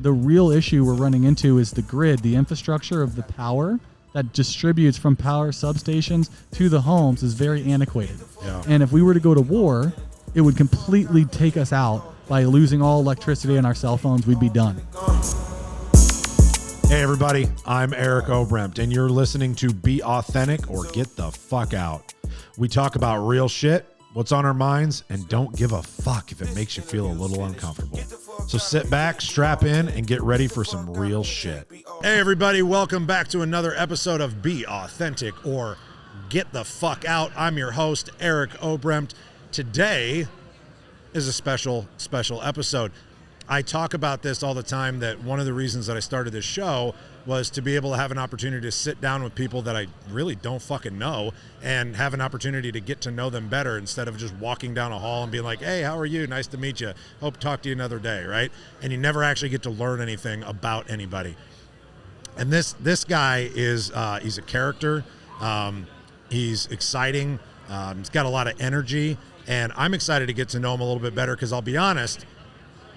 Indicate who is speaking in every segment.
Speaker 1: The real issue we're running into is the grid, the infrastructure of the power that distributes from power substations to the homes is very antiquated.
Speaker 2: Yeah.
Speaker 1: And if we were to go to war, it would completely take us out by losing all electricity and our cell phones. We'd be done.
Speaker 2: Hey everybody, I'm Eric Oberembt, and you're listening to Be Authentic or Get the Fuck Out. We talk about real shit, what's on our minds, and don't give a fuck if it makes you feel a little uncomfortable. So sit back, strap in, and get ready for some real shit. Hey everybody, welcome back to another episode of Be Authentic or Get the Fuck Out. I'm your host, Eric Oberembt. Today is a special episode. I talk about this all the time, that one of the reasons that I started this show was to be able to have an opportunity to sit down with people that I really don't fucking know and have an opportunity to get to know them better instead of just walking down a hall and being like, hey, how are you? Nice to meet you. Hope to talk to you another day, right? And you never actually get to learn anything about anybody. And this guy is, he's a character. He's exciting. He's got a lot of energy. And I'm excited to get to know him a little bit better because I'll be honest,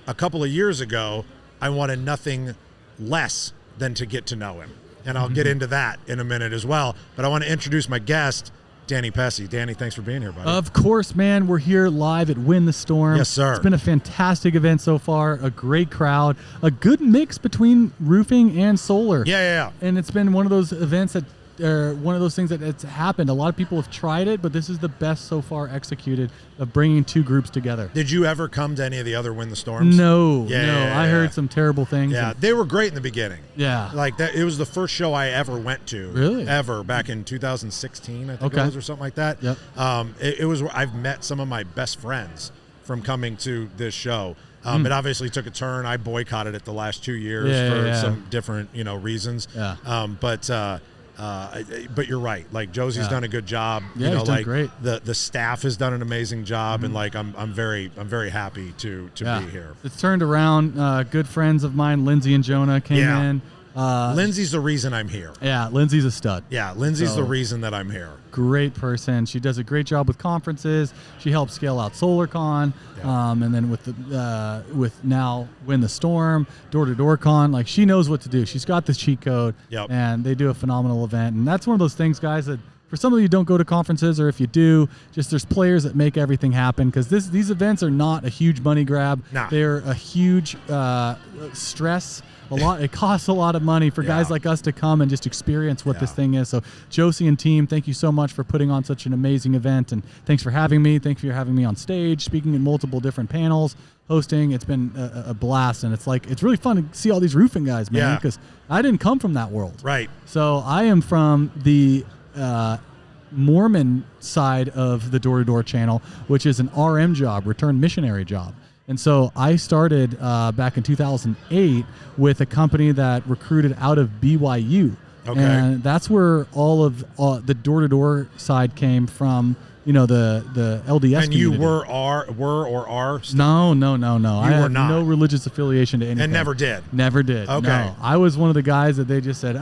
Speaker 2: a couple of years ago, I wanted nothing less than to get to know him. And I'll get into that in a minute as well. But I want to introduce my guest, Danny Pessy. Danny, thanks for being here, buddy.
Speaker 1: Of course, man. We're here live at Win the Storm.
Speaker 2: Yes, sir.
Speaker 1: It's been a fantastic event so far. A great crowd. A good mix between roofing and solar.
Speaker 2: Yeah.
Speaker 1: And it's been one of those events that, one of those things that it's happened. A lot of people have tried it, but this is the best so far executed of bringing two groups together.
Speaker 2: Did you ever come to any of the other Win the Storms?
Speaker 1: No.
Speaker 2: Yeah.
Speaker 1: I heard some terrible things.
Speaker 2: Yeah, they were great in the beginning.
Speaker 1: Yeah.
Speaker 2: Like that, it was the first show I ever went to.
Speaker 1: Really?
Speaker 2: Ever, back in 2016, I think it was, or something like that.
Speaker 1: Yep.
Speaker 2: It was where I've met some of my best friends from coming to this show. It obviously took a turn. I boycotted it the last 2 years for some different, reasons.
Speaker 1: Yeah.
Speaker 2: But you're right. Like Josie's done a good job.
Speaker 1: Yeah, he's done great.
Speaker 2: The staff has done an amazing job, and like I'm very happy to be here.
Speaker 1: It's turned around. Good friends of mine, Lindsay and Jonah, came in.
Speaker 2: Lindsay's the reason I'm here.
Speaker 1: Yeah, Lindsay's a stud.
Speaker 2: Yeah, Lindsay's the reason that I'm here.
Speaker 1: Great person. She does a great job with conferences. She helps scale out SolarCon, and then with now Win the Storm, Door-to-Door Con. Like, she knows what to do. She's got the cheat code, and they do a phenomenal event. And that's one of those things, guys, that for some of you who don't go to conferences, or if you do, just there's players that make everything happen, because these events are not a huge money grab.
Speaker 2: Nah.
Speaker 1: They're a huge stress. It costs a lot of money for guys like us to come and just experience what this thing is. So Josie and team, thank you so much for putting on such an amazing event, and thanks for having me. Thanks for having me on stage, speaking in multiple different panels, hosting. It's been a blast, and it's really fun to see all these roofing guys, man, because I didn't come from that world.
Speaker 2: Right.
Speaker 1: So I am from the Mormon side of the Door-to-Door channel, which is an RM job, return missionary job. And so I started back in 2008 with a company that recruited out of BYU.
Speaker 2: Okay.
Speaker 1: And that's where all of the door-to-door side came from, the LDS
Speaker 2: And you
Speaker 1: community.
Speaker 2: were or are still?
Speaker 1: No. I
Speaker 2: were
Speaker 1: have
Speaker 2: not.
Speaker 1: no religious affiliation to anything.
Speaker 2: And never did?
Speaker 1: Never did.
Speaker 2: Okay.
Speaker 1: No. I was one of the guys that they just said,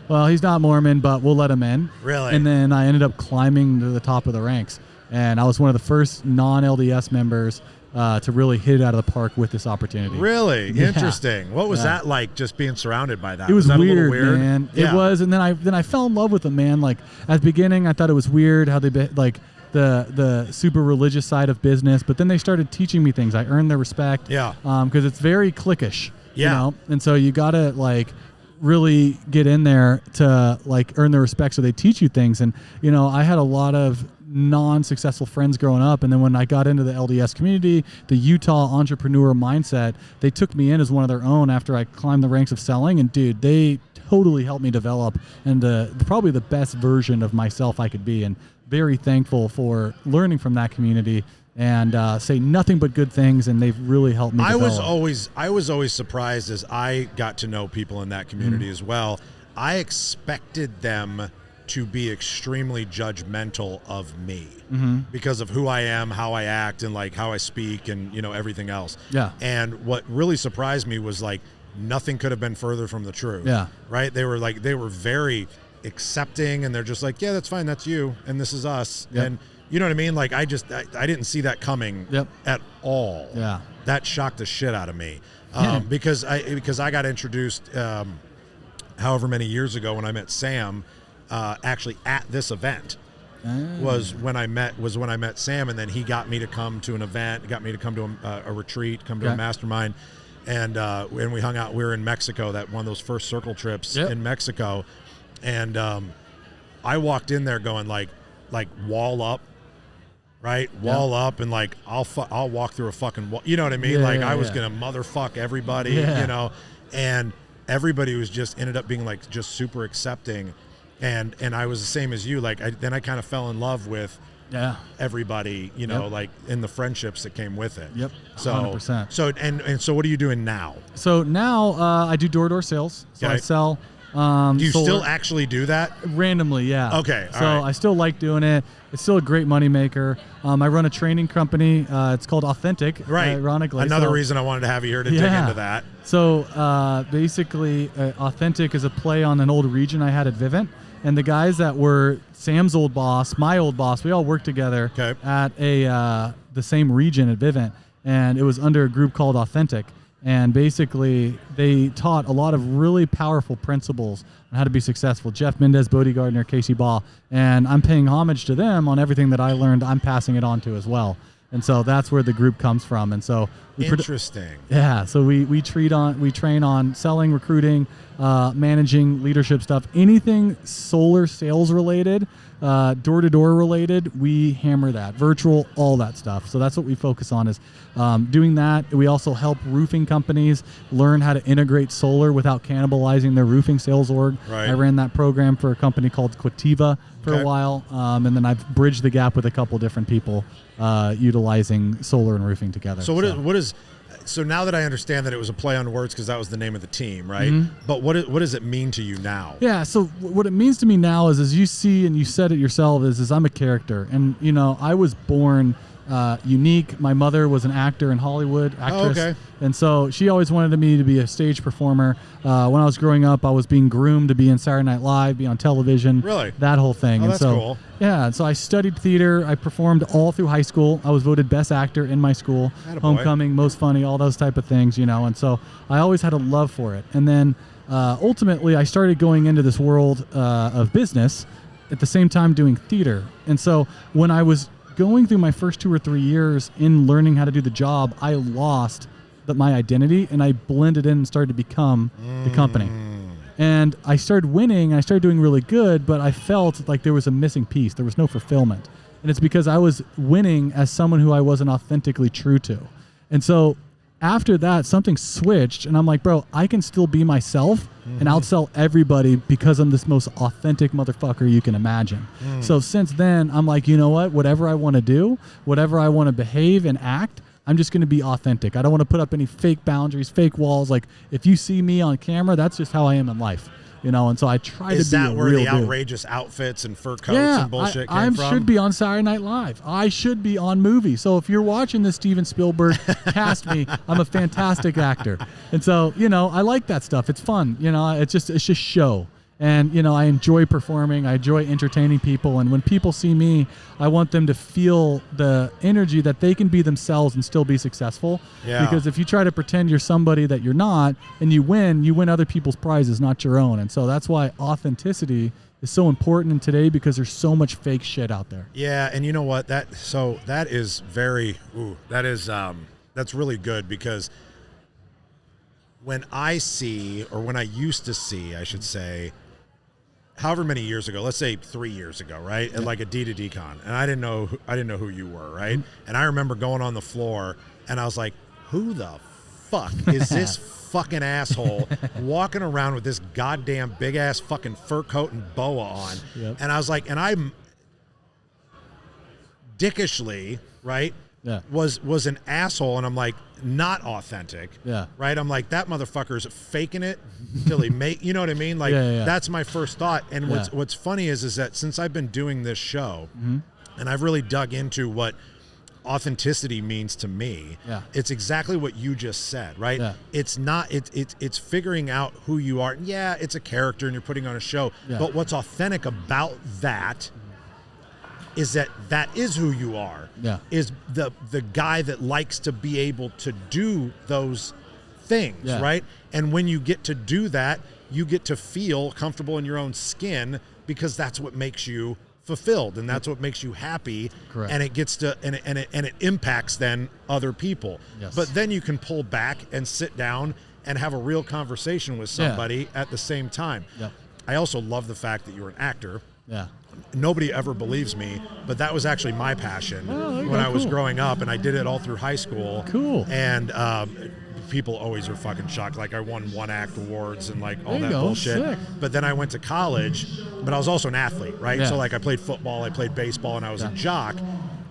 Speaker 1: well, he's not Mormon, but we'll let him in.
Speaker 2: Really?
Speaker 1: And then I ended up climbing to the top of the ranks. And I was one of the first non-LDS members to really hit it out of the park with this opportunity.
Speaker 2: Really?
Speaker 1: Yeah.
Speaker 2: Interesting. What was that like, just being surrounded by that?
Speaker 1: It was
Speaker 2: that
Speaker 1: weird,
Speaker 2: a little weird,
Speaker 1: man.
Speaker 2: Yeah.
Speaker 1: It was, and then I fell in love with them, man. Like, at the beginning, I thought it was weird how they the super religious side of business, but then they started teaching me things. I earned their respect.
Speaker 2: Yeah.
Speaker 1: Because it's very cliquish.
Speaker 2: Yeah.
Speaker 1: And so you gotta really get in there to earn their respect. So they teach you things, and I had a lot of non-successful friends growing up, and then when I got into the LDS community, the Utah entrepreneur mindset, they took me in as one of their own after I climbed the ranks of selling, and dude, they totally helped me develop into probably the best version of myself I could be, and very thankful for learning from that community, and say nothing but good things, and they've really helped me develop.
Speaker 2: I was always surprised as I got to know people in that community as well. I expected them to be extremely judgmental of me because of who I am, how I act, and how I speak, and everything else.
Speaker 1: Yeah.
Speaker 2: And what really surprised me was nothing could have been further from the truth.
Speaker 1: Yeah.
Speaker 2: Right? They were very accepting, and they're just yeah, that's fine, that's you, and this is us.
Speaker 1: Yep.
Speaker 2: And you know what I mean? I didn't see that coming at all.
Speaker 1: Yeah.
Speaker 2: That shocked the shit out of me. because I got introduced however many years ago when I met Sam, actually at this event. Was when I met Sam, and then he got me to come to an event, got me to come to a retreat, come to a mastermind, and we hung out. We were in Mexico, that one of those first circle trips in Mexico, and I walked in there going like wall up, right? Wall up, and like I'll walk through a fucking wall, you know what I mean? I was gonna motherfuck everybody, you know, and everybody was just ended up being like just super accepting. And I was the same as you. Then I kind of fell in love with everybody, you know, like in the friendships that came with it.
Speaker 1: Yep.
Speaker 2: So
Speaker 1: 100%.
Speaker 2: So what are you doing now?
Speaker 1: So now I do door-to-door sales. So I sell.
Speaker 2: Do you
Speaker 1: solar.
Speaker 2: still actually do that?
Speaker 1: Randomly, yeah.
Speaker 2: Okay.
Speaker 1: So I still like doing it. It's still a great moneymaker. I run a training company. It's called Authentic.
Speaker 2: Right.
Speaker 1: Ironically.
Speaker 2: Another reason I wanted to have you here to dig into that.
Speaker 1: So basically, Authentic is a play on an old region I had at Vivint. And the guys that were Sam's old boss, my old boss, we all worked together at the same region at Vivint. And it was under a group called Authentic. And basically, they taught a lot of really powerful principles on how to be successful. Jeff Mendez, Bodie Gardner, Casey Ball. And I'm paying homage to them on everything that I learned. I'm passing it on to as well. And so that's where the group comes from. And so
Speaker 2: interesting.
Speaker 1: So we train on selling, recruiting, managing, leadership stuff. Anything solar sales related, door-to-door related, we hammer that. Virtual, all that stuff. So that's what we focus on is doing that. We also help roofing companies learn how to integrate solar without cannibalizing their roofing sales org.
Speaker 2: Right.
Speaker 1: I ran that program for a company called Quativa for a while, and then I've bridged the gap with a couple different people utilizing solar and roofing together.
Speaker 2: So now that I understand that it was a play on words because that was the name of the team, right?
Speaker 1: Mm-hmm.
Speaker 2: But what does it mean to you now?
Speaker 1: Yeah, so what it means to me now is, as you see and you said it yourself, is I'm a character. And, you know, I was born unique. My mother was an actor in Hollywood, actress.
Speaker 2: Oh, okay.
Speaker 1: And so she always wanted me to be a stage performer. When I was growing up, I was being groomed to be in Saturday Night Live, be on television.
Speaker 2: Really?
Speaker 1: That whole thing.
Speaker 2: Oh, that's cool.
Speaker 1: Yeah, and so I studied theater. I performed all through high school. I was voted best actor in my school.
Speaker 2: Attaboy.
Speaker 1: Homecoming, most funny, all those type of things, you know. And so I always had a love for it. And then ultimately, I started going into this world of business at the same time doing theater. And so when I was going through my first 2 or 3 years in learning how to do the job, I lost my identity, and I blended in and started to become the company. And I started winning, and I started doing really good, but I felt like there was a missing piece. There was no fulfillment. And it's because I was winning as someone who I wasn't authentically true to. And so after that, something switched, and I'm like, bro, I can still be myself and outsell everybody because I'm this most authentic motherfucker you can imagine. So since then, I'm like, you know what? Whatever I want to do, whatever I want to behave and act, I'm just going to be authentic. I don't want to put up any fake boundaries, fake walls. Like, if you see me on camera, that's just how I am in life. You know, and so I try to be a real dude.
Speaker 2: Is that where the outrageous outfits and fur coats and bullshit came from?
Speaker 1: I should be on Saturday Night Live. I should be on movies. So if you're watching this, Steven Spielberg, cast me. I'm a fantastic actor. And so, you know, I like that stuff. It's fun. You know, it's just show. And, you know, I enjoy performing. I enjoy entertaining people. And when people see me, I want them to feel the energy that they can be themselves and still be successful.
Speaker 2: Yeah.
Speaker 1: Because if you try to pretend you're somebody that you're not and you win other people's prizes, not your own. And so that's why authenticity is so important in today, because there's so much fake shit out there.
Speaker 2: Yeah. And you know what? That's really good, because when I used to see, I should say, however many years ago, let's say 3 years ago, right? At like a D2D con. And I didn't know who you were, right? And I remember going on the floor and I was like, who the fuck is this fucking asshole walking around with this goddamn big ass fucking fur coat and boa on?
Speaker 1: Yep.
Speaker 2: And I was like, and I'm dickishly, right?
Speaker 1: Yeah.
Speaker 2: Was an asshole, and I'm like, not authentic.
Speaker 1: Yeah.
Speaker 2: Right? I'm like, that motherfucker's faking it till he you know what I mean? Like, that's my first thought. And what's funny is that since I've been doing this show, and I've really dug into what authenticity means to me, it's exactly what you just said, right? Yeah. It's not it's figuring out who you are. Yeah, it's a character and you're putting on a show. Yeah. But what's authentic about that is that is who you are. Yeah. Is the guy that likes to be able to do those things, right? And when you get to do that, you get to feel comfortable in your own skin because that's what makes you fulfilled and that's what makes you happy.
Speaker 1: Correct.
Speaker 2: And it gets to and it impacts then other people.
Speaker 1: Yes.
Speaker 2: But then you can pull back and sit down and have a real conversation with somebody at the same time.
Speaker 1: Yep.
Speaker 2: I also love the fact that you're an actor.
Speaker 1: Yeah.
Speaker 2: Nobody ever believes me, but that was actually my passion when I was
Speaker 1: cool.
Speaker 2: growing up, and I did it all through high school.
Speaker 1: Cool.
Speaker 2: And people always are fucking shocked. Like I won one act awards and like all
Speaker 1: There you
Speaker 2: that
Speaker 1: go.
Speaker 2: bullshit.
Speaker 1: Sick.
Speaker 2: But then I went to college, but I was also an athlete, right?
Speaker 1: Yeah.
Speaker 2: So like I played football, I played baseball, and I was a jock.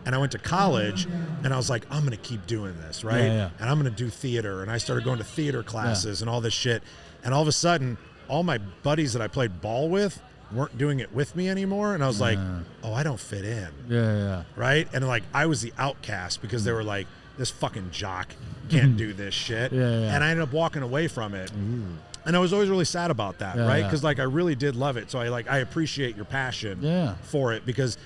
Speaker 2: And I went to college, and I was like, I'm gonna keep doing this, right?
Speaker 1: Yeah.
Speaker 2: And I'm gonna do theater. And I started going to theater classes and all this shit. And all of a sudden, all my buddies that I played ball with weren't doing it with me anymore. And I was like, oh, I don't fit in.
Speaker 1: Yeah.
Speaker 2: Right? And like I was the outcast because they were like, this fucking jock can't do this shit. And I ended up walking away from it. And I was always really sad about that, right? Because like I really did love it. So I appreciate your passion for it, because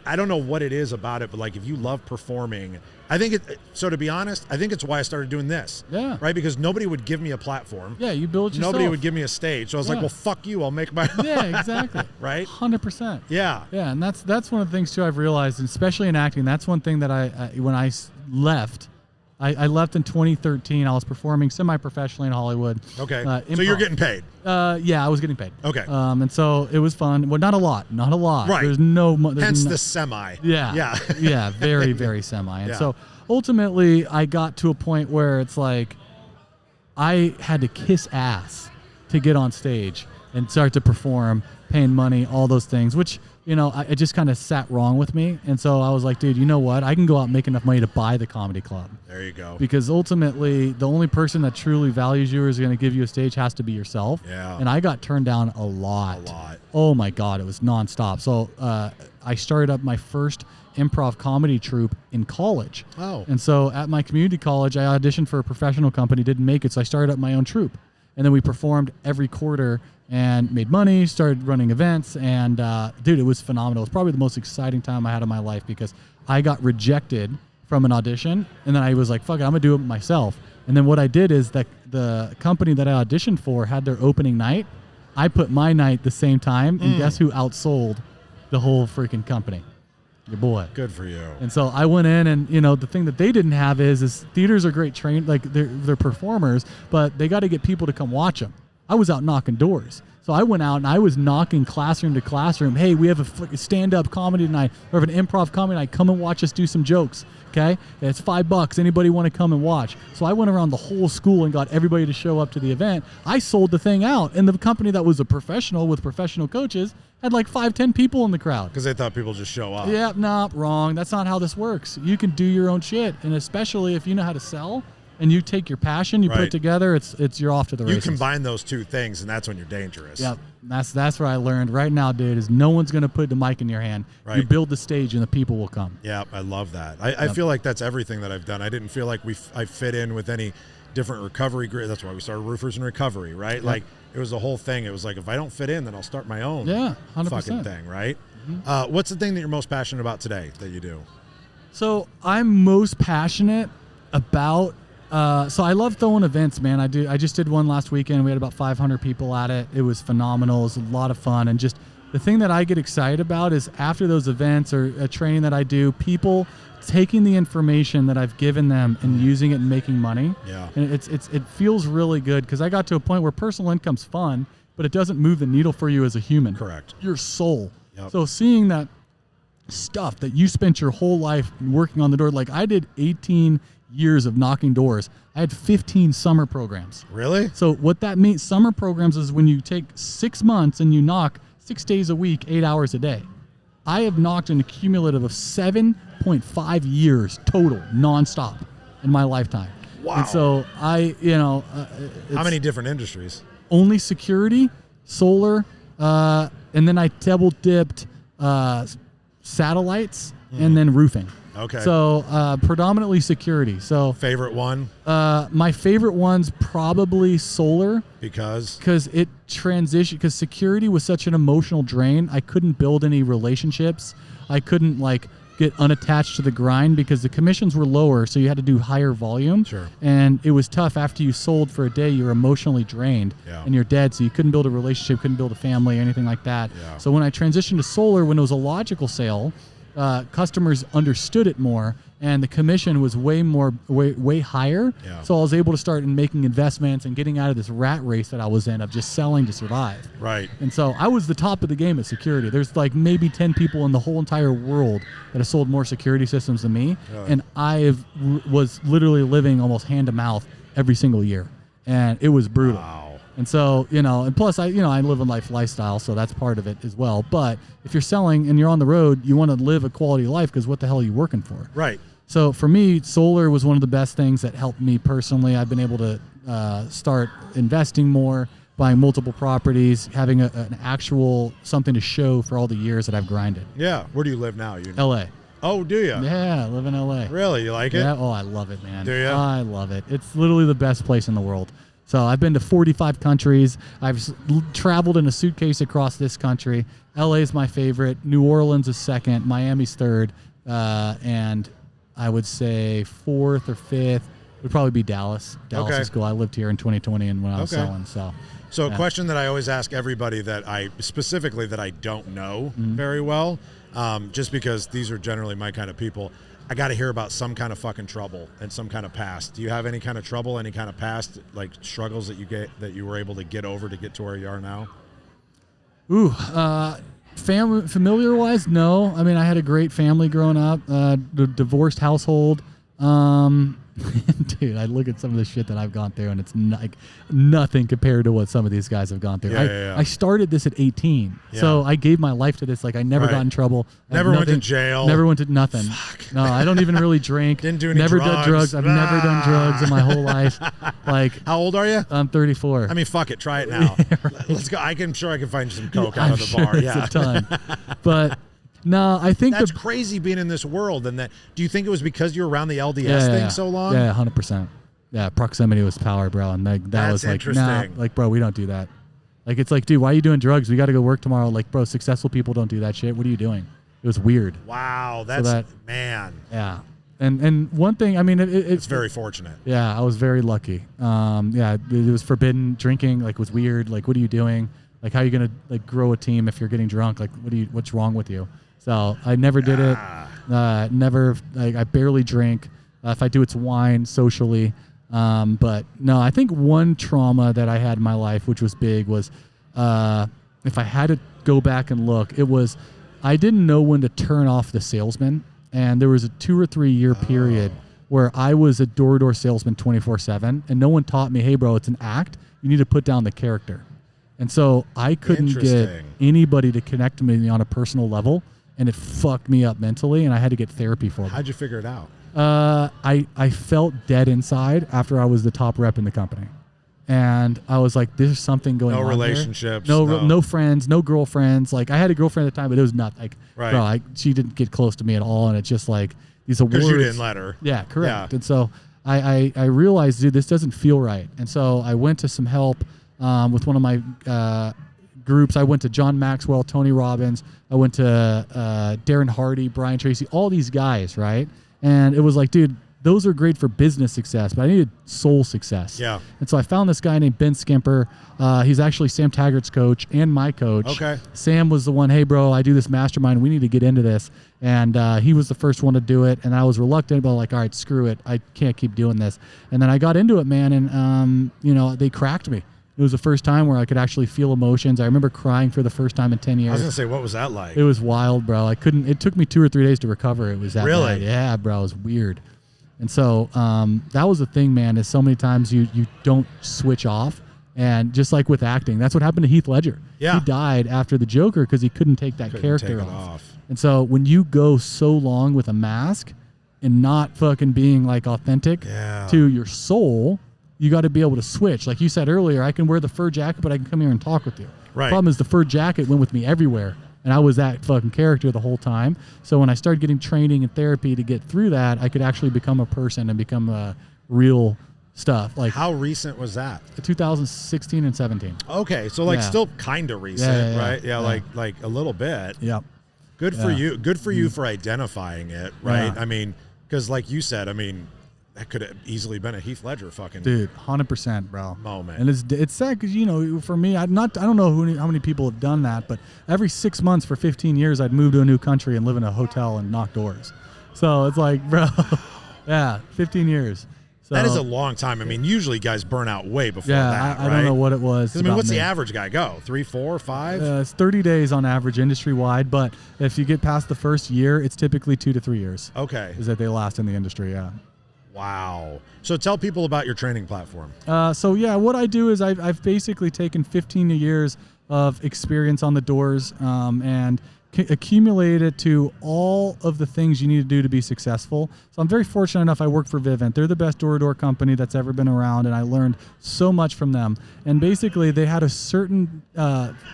Speaker 2: I don't know what it is about it, but like if you love performing, I think so to be honest, I think it's why I started doing this.
Speaker 1: Yeah.
Speaker 2: Right? Because nobody would give me a platform.
Speaker 1: Yeah, you build yourself.
Speaker 2: Nobody would give me a stage. So I was like, well, fuck you. I'll make my own.
Speaker 1: Yeah, exactly.
Speaker 2: Right?
Speaker 1: 100%.
Speaker 2: Yeah.
Speaker 1: Yeah, and that's one of the things too I've realized, and especially in acting, that's one thing that when I left, I left in 2013. I was performing semi-professionally in Hollywood.
Speaker 2: Okay.
Speaker 1: Improv.
Speaker 2: So you're getting paid.
Speaker 1: Yeah, I was getting paid.
Speaker 2: Okay.
Speaker 1: And so it was fun. Well, not a lot.
Speaker 2: Right.
Speaker 1: There's no.
Speaker 2: Hence the semi.
Speaker 1: Yeah.
Speaker 2: Yeah.
Speaker 1: Yeah. Very, very semi. And so ultimately, I got to a point where it's like I had to kiss ass to get on stage and start to perform, paying money, all those things, which, you know, it just kind of sat wrong with me. And so I was like, dude, you know what? I can go out and make enough money to buy the comedy club.
Speaker 2: There you go.
Speaker 1: Because ultimately, the only person that truly values you or is going to give you a stage has to be yourself.
Speaker 2: Yeah.
Speaker 1: And I got turned down a lot. Oh, my God. It was nonstop. So I started up my first improv comedy troupe in college.
Speaker 2: Oh.
Speaker 1: And so at my community college, I auditioned for a professional company, didn't make it. So I started up my own troupe. And then we performed every quarter and made money, started running events, and dude, it was phenomenal. It was probably the most exciting time I had in my life because I got rejected from an audition, and then I was like, fuck it, I'm gonna do it myself. And then what I did is that the company that I auditioned for had their opening night. I put my night the same time, and guess who outsold the whole freaking company? Your boy.
Speaker 2: Good for you.
Speaker 1: And so I went in, and you know, the thing that they didn't have is theaters are great trained, like they're performers, but they got to get people to come watch them. I was out knocking doors. So I went out and I was knocking classroom to classroom. Hey, we have a stand-up comedy tonight. We have an improv comedy night. Come and watch us do some jokes. Okay? It's $5. Anybody want to come and watch? So I went around the whole school and got everybody to show up to the event. I sold the thing out. And the company that was a professional with professional coaches had like 5-10 people in the crowd.
Speaker 2: Because they thought people just show up.
Speaker 1: Yeah, nah, wrong. That's not how this works. You can do your own shit. And especially if you know how to sell, and you take your passion, you put it together, it's you're off to the races.
Speaker 2: You combine those two things, and that's when you're dangerous.
Speaker 1: Yep. That's what I learned right now, dude, is no one's going to put the mic in your hand.
Speaker 2: Right.
Speaker 1: You build the stage, and the people will come.
Speaker 2: Yeah, I love that. I feel like that's everything that I've done. I didn't feel like I fit in with any different recovery group. That's why we started Roofers in Recovery, right? Yep. Like, it was the whole thing. It was like, if I don't fit in, then I'll start my own
Speaker 1: 100%.
Speaker 2: fucking thing, right? Mm-hmm. What's the thing that you're most passionate about today that you do?
Speaker 1: So I'm most passionate about... so I love throwing events, man. I just did one last weekend. We had about 500 people at it. It was phenomenal. It was a lot of fun. And just the thing that I get excited about is after those events or a training that I do, people taking the information that I've given them and using it and making money.
Speaker 2: Yeah.
Speaker 1: And it feels really good because I got to a point where personal income's fun, but it doesn't move the needle for you as a human.
Speaker 2: Correct.
Speaker 1: Your soul.
Speaker 2: Yep.
Speaker 1: So seeing that stuff that you spent your whole life working on the door, like I did 18 years of knocking doors. I had 15 summer programs.
Speaker 2: Really?
Speaker 1: So what that means, summer programs is when you take 6 months and you knock 6 days a week, 8 hours a day. I have knocked an accumulative of 7.5 years total, nonstop in my lifetime.
Speaker 2: Wow.
Speaker 1: And so
Speaker 2: how many different industries?
Speaker 1: Only security, solar, and then I double dipped satellites and then roofing.
Speaker 2: Okay.
Speaker 1: So predominantly security. So
Speaker 2: favorite one?
Speaker 1: My favorite one's probably solar.
Speaker 2: Because
Speaker 1: it transitioned, because security was such an emotional drain. I couldn't build any relationships. I couldn't get unattached to the grind because the commissions were lower, so you had to do higher volume.
Speaker 2: Sure.
Speaker 1: And it was tough. After you sold for a day, you're emotionally drained and you're dead, so you couldn't build a relationship, couldn't build a family, anything like that.
Speaker 2: Yeah.
Speaker 1: So when I transitioned to solar, when it was a logical sale, customers understood it more, and the commission was way higher.
Speaker 2: Yeah.
Speaker 1: So I was able to start making investments and getting out of this rat race that I was in of just selling to survive.
Speaker 2: Right.
Speaker 1: And so I was the top of the game at security. There's like maybe 10 people in the whole entire world that have sold more security systems than me.
Speaker 2: Really?
Speaker 1: And I was literally living almost hand to mouth every single year. And it was brutal.
Speaker 2: Wow.
Speaker 1: And so, and plus I live a lifestyle, so that's part of it as well. But if you're selling and you're on the road, you want to live a quality of life because what the hell are you working for?
Speaker 2: Right.
Speaker 1: So for me, solar was one of the best things that helped me personally. I've been able to start investing more, buying multiple properties, having an actual something to show for all the years that I've grinded.
Speaker 2: Yeah. Where do you live now?
Speaker 1: LA.
Speaker 2: Oh, do you?
Speaker 1: Yeah, I live in LA.
Speaker 2: Really? You like it?
Speaker 1: Yeah. Oh, I love it, man.
Speaker 2: Do you?
Speaker 1: I love it. It's literally the best place in the world. So I've been to 45 countries. I've traveled in a suitcase across this country. LA is my favorite. New Orleans is second. Miami's third. And I would say fourth or fifth would probably be Dallas. Dallas is cool. I lived here in 2020 and when I was selling. So
Speaker 2: a question that I always ask everybody that I don't know very well, just because these are generally my kind of people. I got to hear about some kind of fucking trouble and some kind of past. Do you have any kind of trouble, any kind of past like struggles that you were able to get over to get to where you are now?
Speaker 1: Ooh, familiar wise, no. I mean, I had a great family growing up, divorced household. Dude, I look at some of the shit that I've gone through, and it's like nothing compared to what some of these guys have gone through. I started this at 18, so I gave my life to this. Like, I never got in trouble.
Speaker 2: Never went to jail.
Speaker 1: Never went to nothing. Fuck. No, I don't even really drink.
Speaker 2: Didn't do any
Speaker 1: never
Speaker 2: drugs.
Speaker 1: done drugs. I've never done drugs in my whole life. Like,
Speaker 2: how old are you?
Speaker 1: I'm 34.
Speaker 2: I mean, fuck it. Try it now.
Speaker 1: Yeah, right.
Speaker 2: Let's go. I'm sure I can find some coke out
Speaker 1: I'm
Speaker 2: of the
Speaker 1: sure
Speaker 2: bar.
Speaker 1: it's
Speaker 2: Yeah,
Speaker 1: a ton. But no, I think
Speaker 2: that's crazy being in this world. And that, do you think it was because you were around the LDS thing so long?
Speaker 1: Yeah, 100%. Yeah, proximity was power, bro. And that was like, nah, like, bro, we don't do that. Like, it's like, dude, why are you doing drugs? We got to go work tomorrow. Like, bro, successful people don't do that shit. What are you doing? It was weird.
Speaker 2: Wow, man.
Speaker 1: Yeah. And one thing, I mean,
Speaker 2: it's very fortunate. Yeah,
Speaker 1: I was very lucky. Yeah, it was forbidden. Drinking, like, was weird. Like, what are you doing? Like, how are you going to, like, grow a team if you're getting drunk? Like, what's wrong with you? So I never did it. Never, like, I barely drink. If I do, it's wine socially. But no, I think one trauma that I had in my life, which was big, was if I had to go back and look, it was I didn't know when to turn off the salesman. And there was a 2 or 3 year period where I was a door-to-door salesman 24/7, and no one taught me, hey, bro, it's an act. You need to put down the character. And so I couldn't get anybody to connect to me on a personal level, and it fucked me up mentally, and I had to get therapy for it.
Speaker 2: How'd you figure it out?
Speaker 1: I felt dead inside after I was the top rep in the company. And I was like, there's something going on.
Speaker 2: No relationships.
Speaker 1: No friends, no girlfriends. Like, I had a girlfriend at the time, but it was not like,
Speaker 2: right.
Speaker 1: Bro, she didn't get close to me at all. And it's just like these awards.
Speaker 2: Because you didn't let her.
Speaker 1: Yeah, correct. Yeah. And so I realized, dude, this doesn't feel right. And so I went to some help with one of my groups. I went to John Maxwell, Tony Robbins. I went to Darren Hardy, Brian Tracy, all these guys, right? And it was like, dude, those are great for business success, but I needed soul success. Yeah. And so I found this guy named Ben Skimper. He's actually Sam Taggart's coach and my coach. Okay. Sam was the one, hey, bro, I do this mastermind. We need to get into this. And he was the first one to do it. And I was reluctant, but like, all right, screw it. I can't keep doing this. And then I got into it, man. And, they cracked me. It was the first time where I could actually feel emotions. I remember crying for the first time in 10 years.
Speaker 2: I was going to say, what was that like?
Speaker 1: It was wild, bro. It took me 2 or 3 days to recover. It was that
Speaker 2: really
Speaker 1: bad. Yeah, bro. It was weird. And so that was the thing, man, is so many times you don't switch off. And just like with acting, that's what happened to Heath Ledger. Yeah. He died after the Joker because he couldn't take that character off. And so when you go so long with a mask and not fucking being like authentic to your soul, you got to be able to switch. Like you said earlier, I can wear the fur jacket, but I can come here and talk with you. Right. The problem is the fur jacket went with me everywhere. And I was that fucking character the whole time. So when I started getting training and therapy to get through that, I could actually become a person and become real stuff. Like,
Speaker 2: how recent was that?
Speaker 1: 2016 and 17.
Speaker 2: Okay, so still kind of recent, right? Yeah, like a little bit.
Speaker 1: Yep.
Speaker 2: Good for you. Good for you for identifying it, right?
Speaker 1: Yeah.
Speaker 2: I mean, because like you said, I mean, that could have easily been a Heath Ledger fucking
Speaker 1: dude, 100%, bro.
Speaker 2: moment.
Speaker 1: And it's sad because, you know, for me, I don't know how many people have done that, but every 6 months for 15 years, I'd move to a new country and live in a hotel and knock doors. So it's like, bro, yeah, 15 years. So,
Speaker 2: that is a long time. I mean, usually guys burn out way before that,
Speaker 1: I don't know what it was.
Speaker 2: I mean, what's the average guy go? 3, 4, 5?
Speaker 1: It's 30 days on average industry-wide, but if you get past the first year, it's typically 2 to 3 years.
Speaker 2: Okay.
Speaker 1: Is that they last in the industry, yeah.
Speaker 2: Wow. So tell people about your training platform.
Speaker 1: So yeah, what I do is I've basically taken 15 years of experience on the doors and accumulated it to all of the things you need to do to be successful. So I'm very fortunate enough. I work for Vivint. They're the best door-to-door company that's ever been around, and I learned so much from them. And basically, they had a certain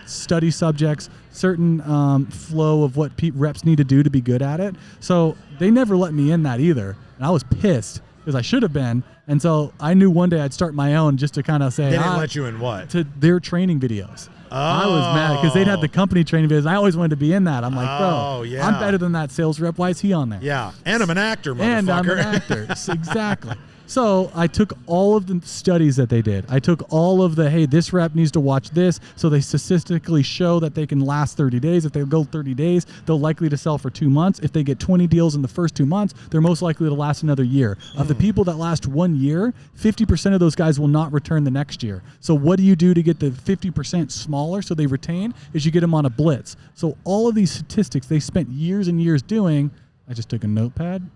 Speaker 1: study subjects, certain flow of what reps need to do to be good at it. So they never let me in that either, and I was pissed because I should have been. And so I knew one day I'd start my own just to kind of say,
Speaker 2: they didn't let you in what?
Speaker 1: To their training videos.
Speaker 2: Oh.
Speaker 1: I was mad because they'd had the company training videos. I always wanted to be in that. I'm like, bro,
Speaker 2: yeah.
Speaker 1: I'm better than that sales rep. Why is he on there?
Speaker 2: Yeah, and I'm an actor, motherfucker.
Speaker 1: And I'm an actor. Exactly. So I took all of the studies that they did. I took all of the, hey, this rep needs to watch this. So they statistically show that they can last 30 days. If they go 30 days, they're likely to sell for 2 months. If they get 20 deals in the first 2 months, they're most likely to last another year. Of the people that last 1 year, 50% of those guys will not return the next year. So what do you do to get the 50% smaller so they retain? Is you get them on a blitz. So all of these statistics they spent years and years doing, I just took a notepad,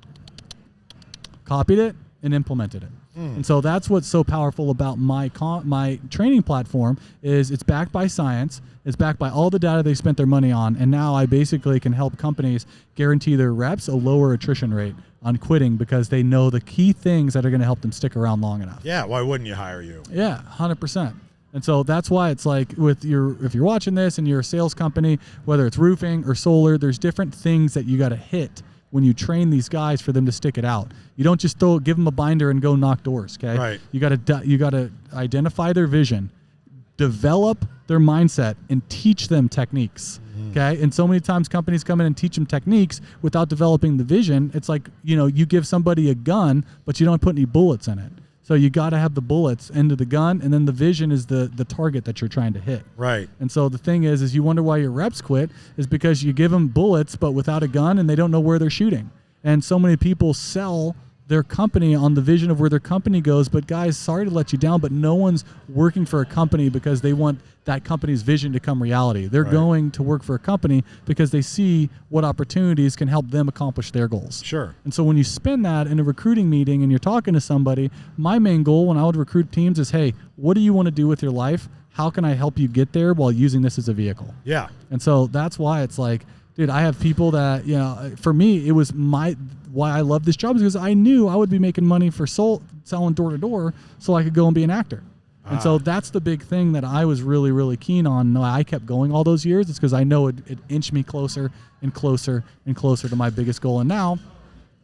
Speaker 1: copied it, and implemented it. And so that's what's so powerful about my training platform is it's backed by science, it's backed by all the data they spent their money on, and now I basically can help companies guarantee their reps a lower attrition rate on quitting because they know the key things that are going to help them stick around long enough.
Speaker 2: Yeah, why wouldn't you hire you?
Speaker 1: Yeah, 100%. And so that's why it's like if you're watching this and you're a sales company, whether it's roofing or solar, there's different things that you got to hit when you train these guys for them to stick it out. You don't just give them a binder and go knock doors, okay?
Speaker 2: Right.
Speaker 1: You got to identify their vision, develop their mindset, and teach them techniques, okay? And so many times companies come in and teach them techniques without developing the vision. It's like, you know, you give somebody a gun, but you don't put any bullets in it. So you got to have the bullets into the gun, and then the vision is the target that you're trying to hit.
Speaker 2: Right.
Speaker 1: And so the thing is you wonder why your reps quit is because you give them bullets but without a gun, and they don't know where they're shooting. And so many people sell their company on the vision of where their company goes. But guys, sorry to let you down, but no one's working for a company because they want that company's vision to come reality. They're going to work for a company because they see what opportunities can help them accomplish their goals.
Speaker 2: Sure.
Speaker 1: And so when you spin that in a recruiting meeting and you're talking to somebody, my main goal when I would recruit teams is, hey, what do you want to do with your life? How can I help you get there while using this as a vehicle?
Speaker 2: Yeah.
Speaker 1: And so that's why it's like, dude, I have people that, you know, for me, it was why I love this job is because I knew I would be making money for selling door to door so I could go and be an actor. And so that's the big thing that I was really, really keen on. No, I kept going all those years. It's because I know it inched me closer and closer and closer to my biggest goal. And now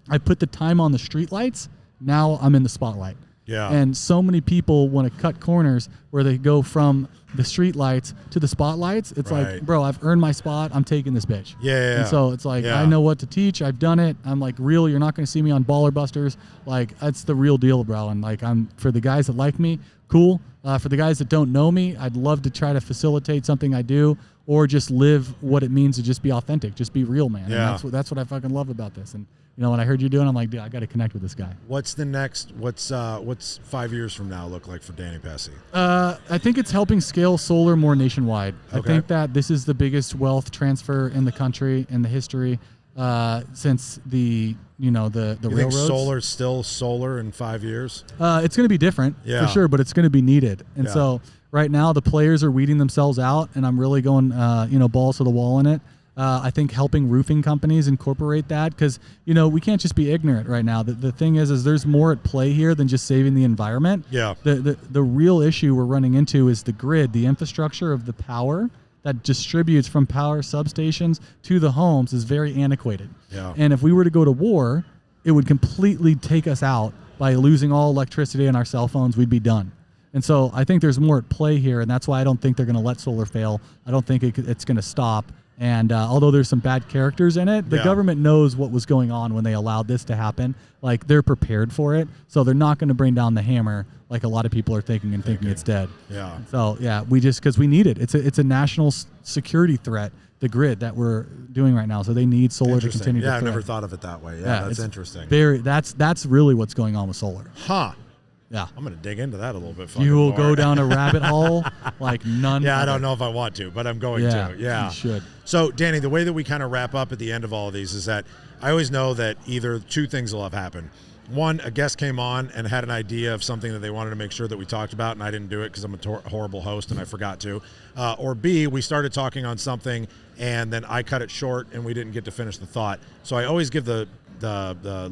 Speaker 1: I put the time on the street lights. Now I'm in the spotlight.
Speaker 2: Yeah.
Speaker 1: And so many people want to cut corners where they go from the street lights to the spotlights. It's like, bro, I've earned my spot. I'm taking this bitch.
Speaker 2: Yeah.
Speaker 1: And so it's like, I know what to teach. I've done it. I'm like, real. You're not going to see me on Baller Busters. Like, that's the real deal, bro. And like, for the guys that like me, cool. For the guys that don't know me, I'd love to try to facilitate something I do or just live what it means to just be authentic, just be real, man.
Speaker 2: Yeah.
Speaker 1: And that's what I fucking love about this. And you know, when I heard you doing, I'm like, dude, I got to connect with this guy.
Speaker 2: What's 5 years from now look like for Danny Pessy?
Speaker 1: I think it's helping scale solar more nationwide.
Speaker 2: Okay.
Speaker 1: I think that this is the biggest wealth transfer in the country in the history since the railroads.
Speaker 2: You think solar's still solar in 5 years?
Speaker 1: It's going to be different for sure, but it's going to be needed. And so right now the players are weeding themselves out, and I'm really going balls to the wall in it. I think helping roofing companies incorporate that because, we can't just be ignorant right now. The thing is there's more at play here than just saving the environment.
Speaker 2: Yeah.
Speaker 1: The real issue we're running into is the grid, the infrastructure of the power that distributes from power substations to the homes is very antiquated.
Speaker 2: Yeah.
Speaker 1: And if we were to go to war, it would completely take us out by losing all electricity and our cell phones. We'd be done. And so I think there's more at play here, and that's why I don't think they're going to let solar fail. I don't think it's going to stop. And although there's some bad characters in it, the
Speaker 2: Yeah.
Speaker 1: government knows what was going on when they allowed this to happen. Like, they're prepared for it, so they're not going to bring down the hammer like a lot of people are thinking it's dead.
Speaker 2: Yeah.
Speaker 1: So yeah, because we need it. It's a national security threat, the grid that we're doing right now. So they need solar to continue to
Speaker 2: Yeah, I
Speaker 1: thrive.
Speaker 2: never thought of it that way. Yeah, that's interesting.
Speaker 1: That's really what's going on with solar.
Speaker 2: Huh.
Speaker 1: Yeah.
Speaker 2: I'm going to dig into that a little bit.
Speaker 1: You will
Speaker 2: more.
Speaker 1: go down a rabbit hole like none.
Speaker 2: Yeah, I
Speaker 1: other.
Speaker 2: don't know if I want to, but I'm going
Speaker 1: Yeah,
Speaker 2: to. Yeah.
Speaker 1: you should.
Speaker 2: So, Danny, the way that we kind of wrap up at the end of all of these is that I always know that either two things will have happened. One, a guest came on and had an idea of something that they wanted to make sure that we talked about, and I didn't do it because I'm a horrible host and I forgot to. Or B, we started talking on something and then I cut it short and we didn't get to finish the thought. So I always give the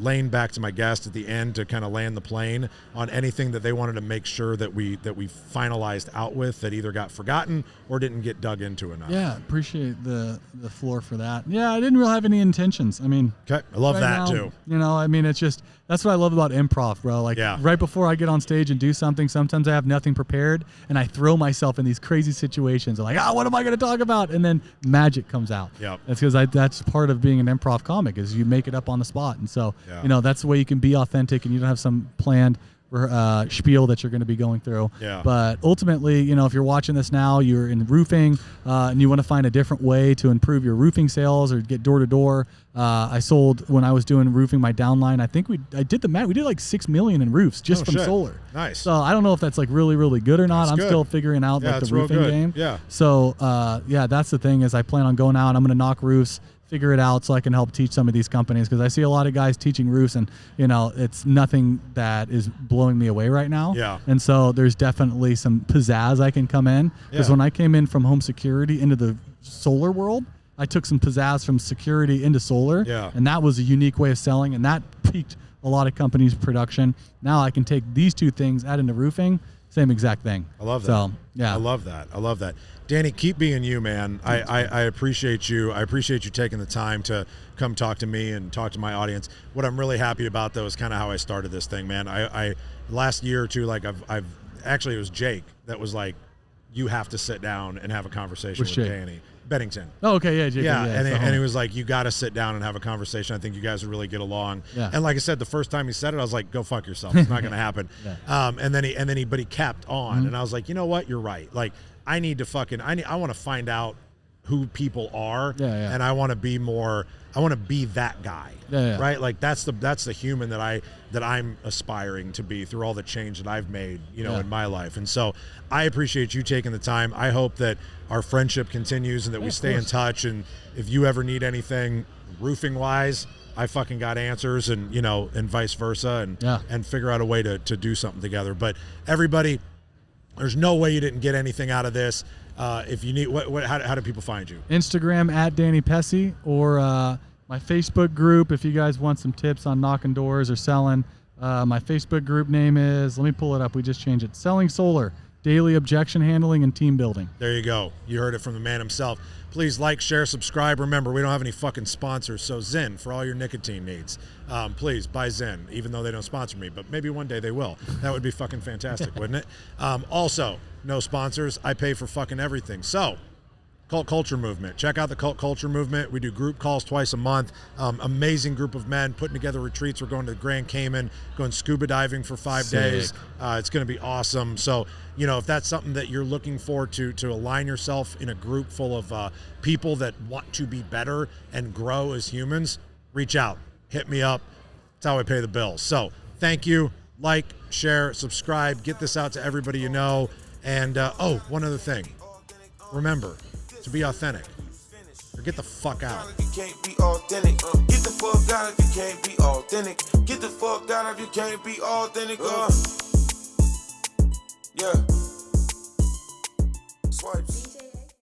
Speaker 2: lane back to my guest at the end to kind of land the plane on anything that they wanted to make sure that we finalized out with that either got forgotten or didn't get dug into enough.
Speaker 1: Yeah, appreciate the floor for that. Yeah, I didn't really have any intentions. I mean,
Speaker 2: Okay, I love
Speaker 1: right
Speaker 2: that
Speaker 1: now,
Speaker 2: too.
Speaker 1: You know, I mean, it's just, that's what I love about improv, bro. Like,
Speaker 2: Yeah.
Speaker 1: right before I get on stage and do something, sometimes I have nothing prepared and I throw myself in these crazy situations. I'm like, what am I going to talk about? And then magic comes out.
Speaker 2: Yep.
Speaker 1: That's because that's part of being an improv comic, is you make it up on the spot. And so,
Speaker 2: Yeah.
Speaker 1: you know, that's the way you can be authentic and you don't have some planned spiel that you're going to be going through.
Speaker 2: Yeah.
Speaker 1: But ultimately, you know, if you're watching this now, you're in roofing and you want to find a different way to improve your roofing sales or get door to door. I sold, when I was doing roofing my downline, I think I did the math. We did like 6 million in roofs just from
Speaker 2: shit.
Speaker 1: solar.
Speaker 2: Nice.
Speaker 1: So I don't know if that's like really, really good or not.
Speaker 2: That's
Speaker 1: I'm
Speaker 2: good.
Speaker 1: still figuring out
Speaker 2: Yeah,
Speaker 1: like the
Speaker 2: it's real
Speaker 1: roofing
Speaker 2: good.
Speaker 1: game.
Speaker 2: Yeah.
Speaker 1: So yeah, that's the thing, is I plan on going out. I'm going to knock roofs, figure it out so I can help teach some of these companies, because I see a lot of guys teaching roofs and, you know, it's nothing that is blowing me away right now.
Speaker 2: Yeah.
Speaker 1: And so there's definitely some pizzazz I can come in, because
Speaker 2: Yeah.
Speaker 1: when I came in from home security into the solar world, I took some pizzazz from security into solar.
Speaker 2: Yeah.
Speaker 1: And that was a unique way of selling, and that piqued a lot of companies' production. Now I can take these two things, add into roofing, same exact thing.
Speaker 2: I love that.
Speaker 1: So yeah.
Speaker 2: I love that. I love that. Danny, keep being you, man. I appreciate you. I appreciate you taking the time to come talk to me and talk to my audience. What I'm really happy about, though, is kind of how I started this thing, man. I last year or two, like I've actually, it was Jake that was like, you have to sit down and have a conversation
Speaker 1: Which
Speaker 2: with
Speaker 1: Jake?
Speaker 2: Danny Bennington.
Speaker 1: Oh, okay, yeah, Jacob,
Speaker 2: Yeah,
Speaker 1: yeah,
Speaker 2: and he was like, you got to sit down and have a conversation. I think you guys would really get along.
Speaker 1: Yeah.
Speaker 2: And like I said, the first time he said it, I was like, go fuck yourself. It's not going to happen.
Speaker 1: Yeah.
Speaker 2: And then he kept on, and I was like, you know what? You're right. Like, I need to I want to find out who people are,
Speaker 1: Yeah.
Speaker 2: and I want to be that guy.
Speaker 1: Yeah.
Speaker 2: Right? Like that's the human that I'm aspiring to be through all the change that I've made, in my life. And so I appreciate you taking the time. I hope that our friendship continues and that we stay in touch. And if you ever need anything roofing wise, I fucking got answers, and and vice versa, and figure out a way to do something together. But everybody, there's no way you didn't get anything out of this. If you need, how do people find you?
Speaker 1: Instagram at Danny Pessy, or my Facebook group if you guys want some tips on knocking doors or selling. My Facebook group name is, let me pull it up, we just changed it, Selling Solar, Daily Objection Handling and Team Building.
Speaker 2: There you go. You heard it from the man himself. Please like, share, subscribe. Remember, we don't have any fucking sponsors, so Zyn for all your nicotine needs. Please buy Zyn, even though they don't sponsor me, but maybe one day they will. That would be fucking fantastic, wouldn't it? Also, no sponsors. I pay for fucking everything. So, Cult Culture Movement. Check out the Cult Culture Movement. We do group calls twice a month. Amazing group of men putting together retreats. We're going to the Grand Cayman, going scuba diving for 5 days. It's going to be awesome. So, if that's something that you're looking for to align yourself in a group full of people that want to be better and grow as humans, reach out. Hit me up. That's how I pay the bills. So, thank you. Like, share, subscribe. Get this out to everybody you know. And, one other thing. Remember to be authentic, or get the fuck out.
Speaker 3: If you can't be authentic, get the fuck out if you can't be authentic. Get the fuck out if you can't be authentic.